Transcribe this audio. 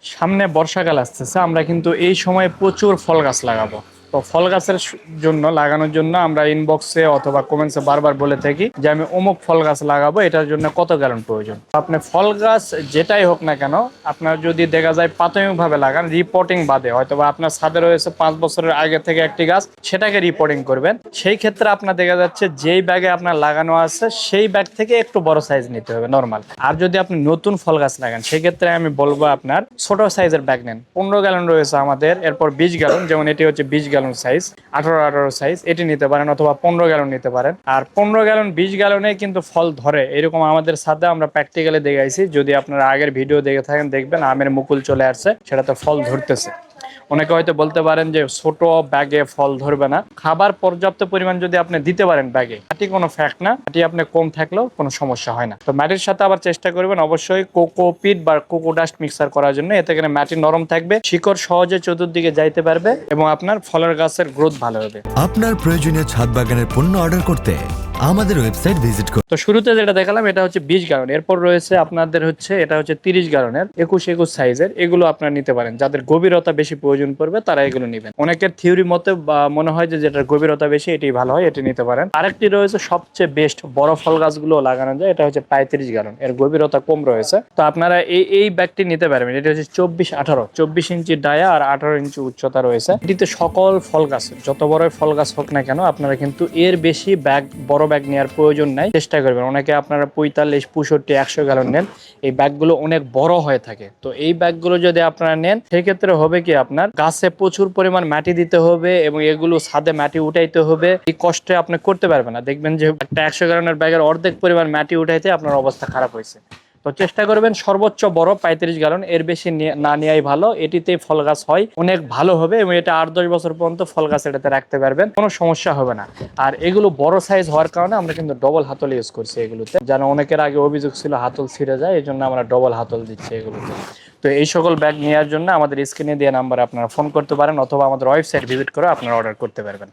সামনে বর্ষাকাল আসতেছে, আমরা কিন্তু এই সময় প্রচুর ফল গাছ লাগাবো। তো ফল গাছের জন্য লাগানোর জন্য আমরা ইনবক্সে অথবা কমেন্টসে বারবার বলে থাকি যে আমি অমুক ফল গাছ লাগাবো, এটার জন্য কত গ্যালন প্রয়োজন। আপনি ফল গাছ যেটাই হোক না কেন, আপনার যদি দেখা যায় প্রাথমিকভাবে লাগান রিপোর্টিং বাদে, হয়তোবা আপনার ছাদে রয়েছে 5 বছরের আগে থেকে একটি গাছ, সেটাকে রিপোর্টিং করবেন। সেই ক্ষেত্রে আপনার দেখা যাচ্ছে যেই ব্যাগে আপনার লাগানো আছে সেই ব্যাগ থেকে একটু বড় সাইজ নিতে হবে নর্মাল। আর যদি আপনি নতুন ফল গাছ লাগান সেক্ষেত্রে আমি বলবো আপনার ছোট সাইজের ব্যাগ নেন। 15 গ্যালন রয়েছে আমাদের, এরপর 20 গ্যালন, যেমন এটি হচ্ছে 20 গ্যালন সাইজ, 18 সাইজ, এটি নিতে পারেন, অথবা 15 গ্যালন নিতে পারেন। আর 15 গ্যালন 20 গ্যালনে কিন্তু ফল ধরে, এরকম আমাদের সাথে আমরা প্র্যাকটিক্যালি দেখাইছি। যদি আপনারা আগের ভিডিও দেখে থাকেন দেখবেন আমের মুকুল চলে আসছে, সেটাতে ফল ধরতেছে। অনেকে হয়তো বলতে পারেন যে ছোট ব্যাগে ফল ধরবে না। খাবার পর্যাপ্ত পরিমাণ যদি আপনি দিতে পারেন ব্যাগে, মাটি কোনো ফ্যাক্ট না, মাটি আপনি কম থাকলেও কোনো সমস্যা হয় না। তো মাটির সাথে আবার চেষ্টা করবেন অবশ্যই কোকোপিট বা কোকোডাস্ট মিক্সার করার জন্য, এতে করে মাটি নরম থাকবে, শিকড় সহজে চতুর্দিকে যাইতে পারবে এবং আপনার ফলের গাছের গ্রোথ ভালো হবে। আপনার প্রয়োজনীয় ছাদ বাগানের পণ্য অর্ডার করতে আমাদের ওয়েবসাইট ভিজিট করুন। তো শুরুতে যেটা দেখালাম এটা হচ্ছে 20 গ্যালন, এরপর রয়েছে আপনাদের হচ্ছে এটা হচ্ছে 30 গ্যালনের 21 সাইজের, এগুলো আপনারা নিতে পারেন। যাদের গভীরতা বেশি প্রয়োজন পড়বে তারা এগুলো নেবেন। অনেকের থিওরি মতে বা মনে হয় যে যেটার গভীরতা বেশি এটাই ভালো হয়, এটি নিতে পারেন। আরেকটি রয়েছে সবচেয়ে বেস্ট, বড় ফল গাছগুলো লাগানো যায়, এটা হচ্ছে 35 গ্যালন, এর গভীরতা কম রয়েছে। তো আপনারা এই ব্যাগটি নিতে পারবেন। এটা হচ্ছে 24 ইঞ্চি ডায়া আর 18 ইঞ্চি উচ্চতা রয়েছে। এটিতে সকল ফল গাছ, যত বড় ফল গাছ হোক না কেন, আপনারা কিন্তু এর বেশি বড় ব্যাগ নেওয়ার প্রয়োজন নাই। চেষ্টা করবেন, অনেকে আপনারা 45, 65, 100 গ্যালন নেন, এই ব্যাগগুলো অনেক বড় হয়ে থাকে। তো এই ব্যাগগুলো যদি আপনারা নেন সেক্ষেত্রে হবে কি, আপনার গাছে প্রচুর পরিমাণ মাটি দিতে হবে এবং এগুলো ছাদে মাটি উঠাইতে হবে। এই কষ্টে আপনি করতে পারবেন না, দেখবেন যে একটা 100 গ্যালনের ব্যাগের অর্ধেক পরিমাণ মাটি উঠাইতে আপনার অবস্থা খারাপ হয়েছে। তো চেষ্টা করবেন সর্বোচ্চ বড় 35 গ্যালন, এর বেশি না নেওয়াই ভালো। এটিতে ফল গাছ হয় অনেক ভালো হবে এবং এটা 8-10 বছর পর্যন্ত ফল গাছ এটাতে রাখতে পারবেন, কোনো সমস্যা হবে না। আর এগুলো বড় সাইজ হওয়ার কারণে আমরা কিন্তু ডবল হাতল ইউজ করছি এগুলোতে, যেন অনেকের আগে অভিযোগ ছিল হাতল ছিঁড়ে যায়, এই জন্য আমরা ডবল হাতল দিচ্ছি এগুলোতে। তো এই সকল ব্যাগ নেওয়ার জন্য আমাদের স্ক্রিনে দেওয়া নাম্বারে আপনারা ফোন করতে পারেন অথবা আমাদের ওয়েবসাইট ভিজিট করে আপনারা অর্ডার করতে পারবেন।